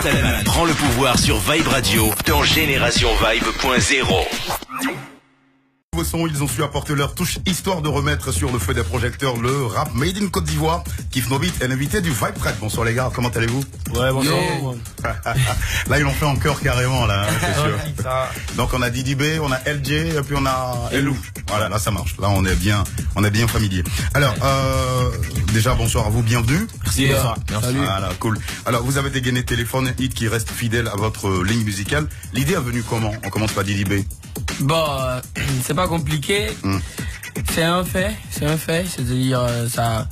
Talman prend le pouvoir sur Vibe Radio dans Génération Vibe.0. Son, ils ont su apporter leur touche histoire de remettre sur le feu des projecteurs le rap made in Côte d'Ivoire. Kif Nobit est l'invité du Vibe Track. Bonsoir les gars, comment allez-vous? Ouais, bonsoir. Là ils l'ont fait en chœur carrément là, c'est sûr. Donc on a Didi B, on a LJ et puis on a Elou. Voilà, là ça marche. Là on est bien familier. Alors déjà bonsoir à vous, bienvenue. Merci. Salut. Voilà, cool. Alors vous avez dégainé téléphone, un hit qui reste fidèle à votre ligne musicale. L'idée est venue comment? On commence par Didi B. Bon, c'est pas compliqué. C'est un fait, c'est-à-dire ça,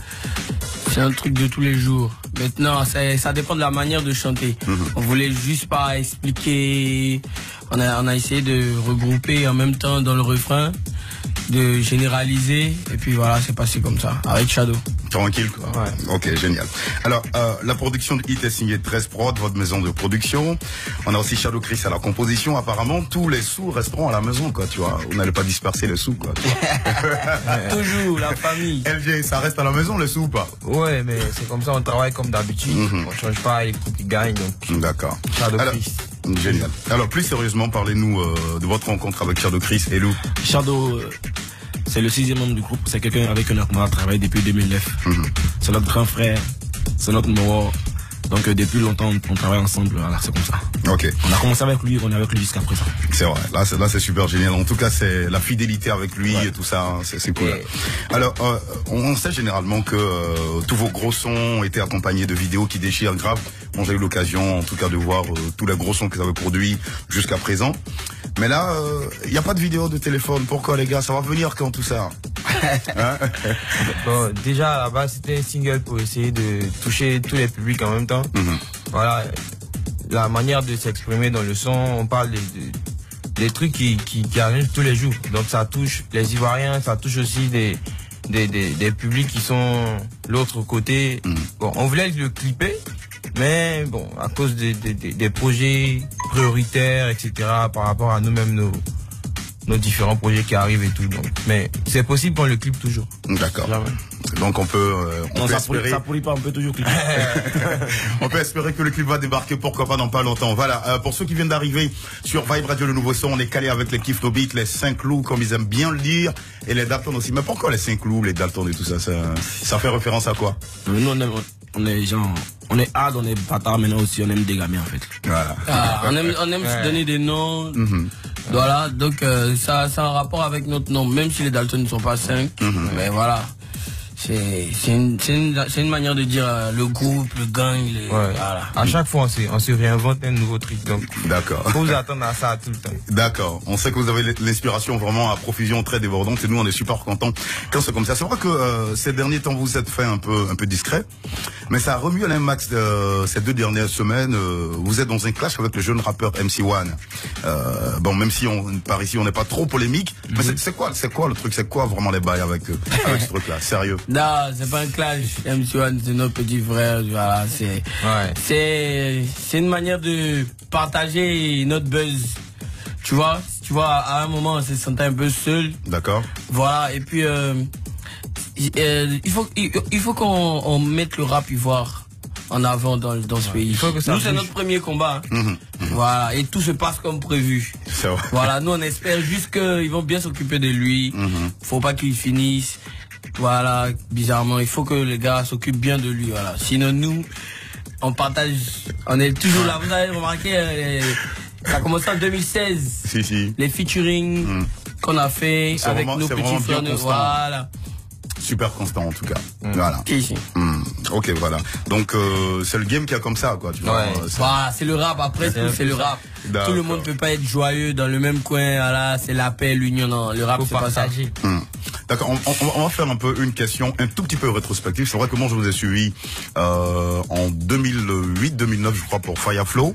c'est un truc de tous les jours. Maintenant, ça dépend de la manière de chanter. On voulait juste pas expliquer. On a essayé de regrouper en même temps dans le refrain, de généraliser, et puis voilà, c'est passé comme ça avec Shadow. Tranquille quoi. Ouais. Ok, génial. Alors la production de hit est signée 13 Prod, votre maison de production. On a aussi Shadow Chris à la composition. Apparemment tous les sous resteront à la maison quoi, tu vois. On n'allait pas disperser les sous quoi. Toujours la famille. LG, ça reste à la maison les sous ou pas? Ouais, mais c'est comme ça, on travaille comme d'habitude. On change pas l'équipe qui gagne, donc. D'accord. Shadow Alors, Chris. génial. Alors plus sérieusement, parlez-nous de votre rencontre avec Shadow Chris et Lou. Shadow, c'est le 6e membre du groupe. C'est quelqu'un avec qui on a travaillé depuis 2009. C'est notre grand frère, c'est notre mort. Donc depuis longtemps on travaille ensemble, voilà, c'est comme ça. Ok. On a commencé avec lui, on est avec lui jusqu'à présent. C'est vrai, là c'est super génial. En tout cas c'est la fidélité avec lui et tout ça, c'est cool. Alors on sait généralement que tous vos gros sons ont été accompagnés de vidéos qui déchirent grave. Bon, j'ai eu l'occasion en tout cas de voir tous les gros sons que vous avez produits jusqu'à présent. Mais là, il n'y a pas de vidéo de téléphone. Pourquoi les gars? Ça va venir quand tout ça? Hein? Bon, déjà à la base c'était un single pour essayer de toucher tous les publics en même temps. Voilà, la manière de s'exprimer dans le son, on parle des trucs qui arrivent tous les jours. Donc ça touche les Ivoiriens, ça touche aussi des publics qui sont l'autre côté. Bon, on voulait le clipper, mais bon, à cause des projets prioritaires, etc., par rapport à nous-mêmes, nos différents projets qui arrivent et tout. Donc, mais c'est possible qu'on le clip toujours. D'accord. Donc on peut espérer. Ça pourrit pas, on peut toujours clipper. On peut espérer que le clip va débarquer, pourquoi pas dans pas longtemps. Voilà, pour ceux qui viennent d'arriver sur Vibe Radio, le nouveau son, on est calé avec les Kif Nobit, les 5 loups comme ils aiment bien le dire, et les Dalton aussi. Mais pourquoi les 5 loups, les Dalton et tout ça, ça fait référence à quoi? Nous on est genre, on est hard, on est bâtard, maintenant aussi on aime dégamer en fait. Voilà. On aime se donner des noms. Voilà, donc ça a un rapport avec notre nom, même si les Dalton ne sont pas 5. Mais voilà. C'est une manière de dire le groupe, le gang, voilà. À chaque fois on se réinvente un nouveau truc, donc d'accord. Faut vous attendre à ça tout le temps. D'accord. On sait que vous avez l'inspiration vraiment à profusion, très débordante, et nous on est super contents quand c'est comme ça. C'est vrai que ces derniers temps vous êtes fait un peu discret, mais ça a remué un max ces 2 dernières semaines. Vous êtes dans un clash avec le jeune rappeur MC1. Bon, même si par ici on n'est pas trop polémique, mais c'est quoi le truc, c'est quoi vraiment les bails avec ce truc-là, sérieux? Non, c'est pas un clash. MC1, c'est notre petit frère. Voilà, c'est une manière de partager notre buzz. Tu vois, à un moment, on se sentait un peu seul. D'accord. Voilà, et puis il faut qu'on mette le rap ivoire en avant dans ce pays. Nous, c'est notre premier combat. Voilà, et tout se passe comme prévu. Voilà, nous on espère juste qu'ils vont bien s'occuper de lui. Faut pas qu'il finisse. Voilà, bizarrement, il faut que les gars s'occupent bien de lui, voilà. Sinon, nous, on partage, on est toujours là. Vous avez remarqué, ça a commencé en 2016. Si. Les featuring qu'on a fait avec nos petits frères, voilà. Super constant en tout cas. Voilà. Ici. Ok, voilà. Donc c'est le game qui a comme ça, quoi. Tu vois. Voilà, c'est le rap. Après tout, c'est le rap. Tout le monde peut pas être joyeux dans le même coin. Voilà, c'est la paix, l'union. Non, le rap, c'est pas ça. D'accord, on va faire un peu une question un tout petit peu rétrospective. C'est vrai que moi je vous ai suivi en 2008-2009 je crois pour Fireflow.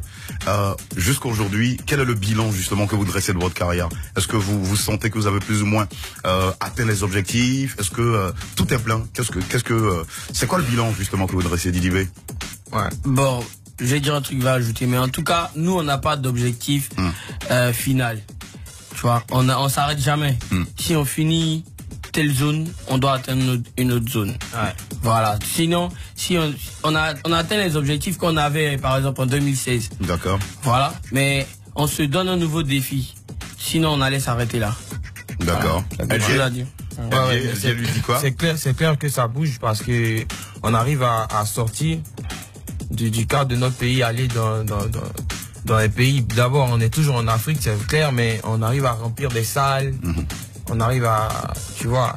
Jusqu'à aujourd'hui, quel est le bilan justement que vous dressez de votre carrière? Est-ce que vous sentez que vous avez plus ou moins atteint les objectifs? Est-ce que tout est plein? C'est quoi le bilan justement que vous dressez, Didi B? Bon, je vais dire un truc, va ajouter, mais en tout cas, nous on n'a pas d'objectif final. Tu vois, on s'arrête jamais. Si on finit telle zone, on doit atteindre une autre zone. Voilà. Sinon, si on a atteint les objectifs qu'on avait, par exemple, en 2016. D'accord. Voilà. Mais on se donne un nouveau défi. Sinon, on allait s'arrêter là. D'accord. Voilà. Elle lui dit quoi? C'est clair que ça bouge parce que on arrive à sortir du cadre de notre pays, aller dans les pays. D'abord, on est toujours en Afrique, c'est clair, mais on arrive à remplir des salles. On arrive à, tu vois.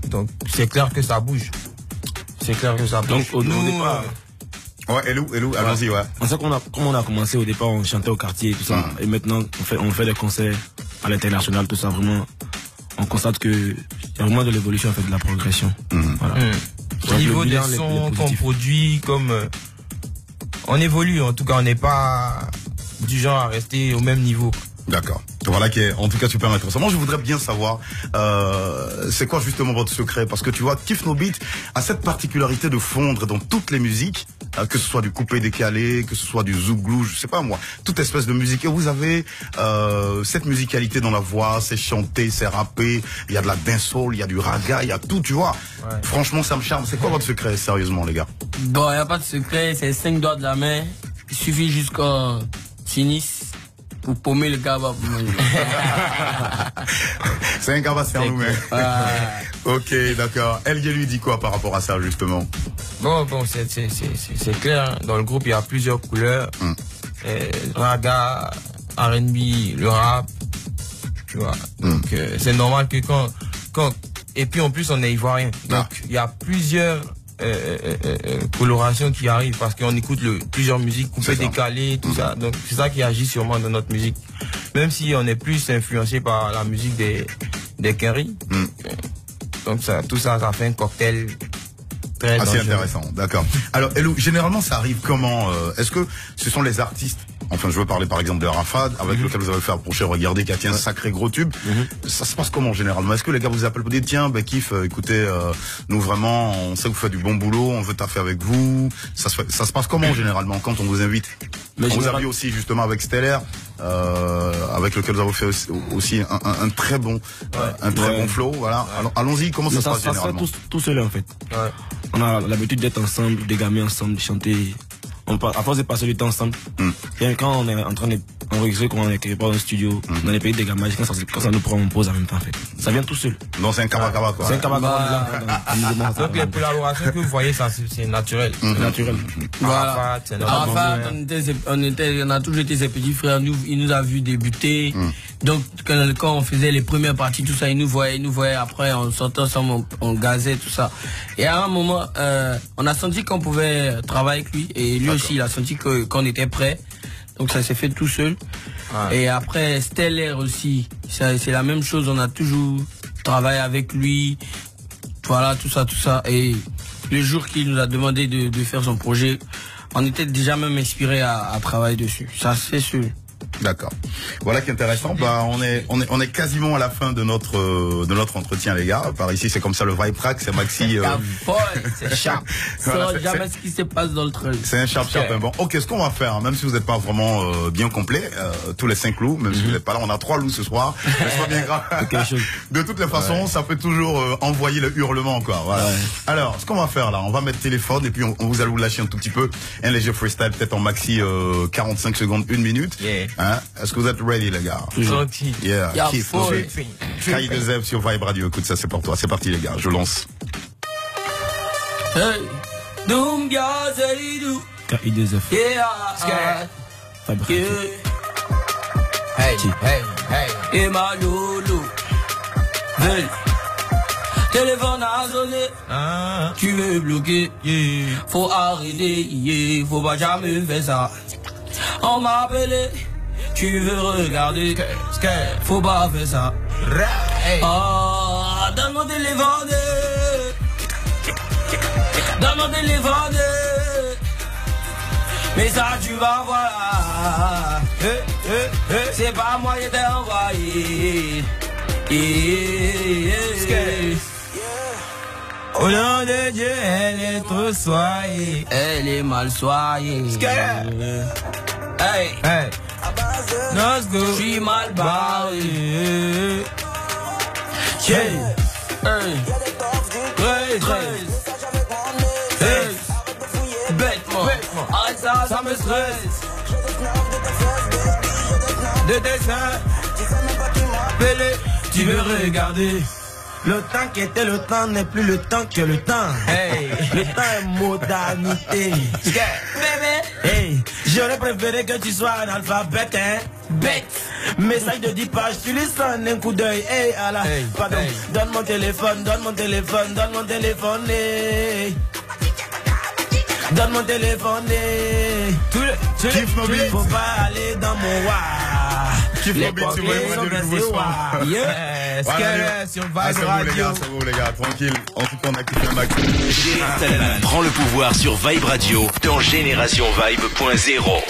Donc, c'est clair que ça bouge. C'est clair que ça bouge. Donc, au départ. Ouais, Elou, allons-y, ouais. On sait comme on a commencé au départ, on chantait au quartier et tout ça. Et maintenant, on fait des concerts à l'international, tout ça, vraiment. On constate que il y a vraiment de l'évolution, en fait, de la progression. Voilà. Au niveau des sons qu'on produit, comme on évolue, en tout cas, on n'est pas du genre à rester au même niveau. D'accord. Voilà qui est en tout cas super intéressant. Moi, je voudrais bien savoir, c'est quoi justement votre secret? Parce que tu vois, Kiff No Beat a cette particularité de fondre dans toutes les musiques, que ce soit du coupé décalé, que ce soit du zouglou, je sais pas moi, toute espèce de musique. Et vous avez cette musicalité dans la voix, c'est chanté, c'est rappé, il y a de la dancehall, il y a du raga, il y a tout, tu vois. Ouais. Franchement, ça me charme. C'est quoi votre secret, sérieusement, les gars? Bon, il n'y a pas de secret, c'est 5 doigts de la main. Il suffit jusqu'au sinistre pour paumer le cabas pour manger. C'est un cabas, c'est un nous, mais. Ok, d'accord. Elle lui dit quoi par rapport à ça, justement? Bon, c'est clair. Dans le groupe, il y a plusieurs couleurs. Raga, R&B, le rap, tu vois. Donc, c'est normal que quand et puis en plus, on est ivoirien. Donc, il y a plusieurs colorations qui arrivent parce qu'on écoute plusieurs musiques coupées, décalées, tout ça. Donc, c'est ça qui agit sûrement dans notre musique. Même si on est plus influencé par la musique des Kerry. Donc, tout ça fait un cocktail très assez intéressant. D'accord. Alors, Elou, généralement, ça arrive comment? Est-ce que ce sont les artistes? Enfin, je veux parler par exemple de Rafad, avec lequel vous avez fait approcher, regardez, qui a fait un sacré gros tube. Ça se passe comment généralement? Est-ce que les gars vous appellent pour dire tiens, Kiff, écoutez, nous vraiment, on sait que vous faites du bon boulot, on veut taffer avec vous. Ça se passe comment généralement quand on vous invite? On vous a vu aussi justement avec Stellaire, avec lequel vous avez fait aussi un très bon, bon flow. Voilà. Alors, allons-y, comment ça se passe généralement? Ça se fait tout seul en fait. On a l'habitude d'être ensemble, de gamer ensemble, de chanter. À force de passer du temps ensemble, quand on est en train d'enregistrer, quand on est quelque part dans le studio, dans les pays des gammages, quand ça nous prend, on pose en même temps, en fait. Ça vient tout seul. Donc c'est un kaba-kaba, quoi. C'est un kaba-kaba. Donc les collaborations que vous voyez, ça, c'est naturel. C'est naturel. Voilà. Arafat, on a toujours été ses petits frères. Il nous a vu débuter. Donc, quand on faisait les premières parties, tout ça, il nous voyait. Après, on sortait ensemble, on gazait, tout ça. Et à un moment, on a senti qu'on pouvait travailler avec lui. Et lui aussi, il a senti qu'on était prêt. Donc, ça s'est fait tout seul. Et après, Stellaire aussi, c'est la même chose. On a toujours travaillé avec lui. Voilà, tout ça. Et le jour qu'il nous a demandé de faire son projet, on était déjà même inspiré à travailler dessus. Ça, c'est sûr. D'accord. Voilà qui est intéressant. Bah, on est quasiment à la fin de notre entretien, les gars. Par ici, c'est comme ça le vibe track, c'est Maxi. C'est sharp. Voilà, jamais ce qui se passe dans le truc. C'est un sharp. Bon, ok, ce qu'on va faire, même si vous n'êtes pas vraiment bien complet, tous les 5 loups, même si vous n'êtes pas là, on a 3 loups ce soir. C'est pas bien grave. De toutes les façons, ça peut toujours envoyer le hurlement, quoi. Voilà. Alors, ce qu'on va faire là, on va mettre téléphone et puis on vous allez vous lâcher un tout petit peu. Un léger freestyle, peut-être en maxi 45 secondes, 1 minute. Hein? Est-ce que vous êtes ready, les gars? Gentil. Yeah. Kiff No Beat. K.I.2F sur Vibe Radio. Écoute, ça c'est pour toi. C'est parti, les gars. Je lance. Hey. K.I.2F. Yeah. Vibe Radio. Hey. Et ma loulou. Hey. Téléphone a sonné. Tu veux bloquer. Faut arrêter. Faut pas jamais faire ça. On m'a appelé, tu veux regarder, faut pas faire ça. Dans mon téléphone, mais ça tu vas voir. C'est pas moi qui t'ai envoyé. Au nom de Dieu, elle est trop soignée. Elle est mal soignée. Hey, let's go. Je suis mal barré. Hey, stress. De dessin. Pélé, tu veux regarder. Le temps qui était le temps n'est plus le temps que le temps. Hey. Le temps est modernité. Bébé. Hey, j'aurais préféré que tu sois un alphabète, hein. Bête. Message de 10 pages, tu lis ça en un coup d'œil. Hey, Allah, hey, pardon. Hey. Donne mon téléphone, donne mon téléphone, donne mon téléphone. Hey. Donne mon téléphone. Hey. Faut pas aller dans mon wa. Les portées sont passées wa. Yes, sur Vibe Radio. C'est vous les gars, tranquille. En tout cas, on a kiffé un max. Prends le pouvoir sur Vibe Radio dans Génération Vibe.0.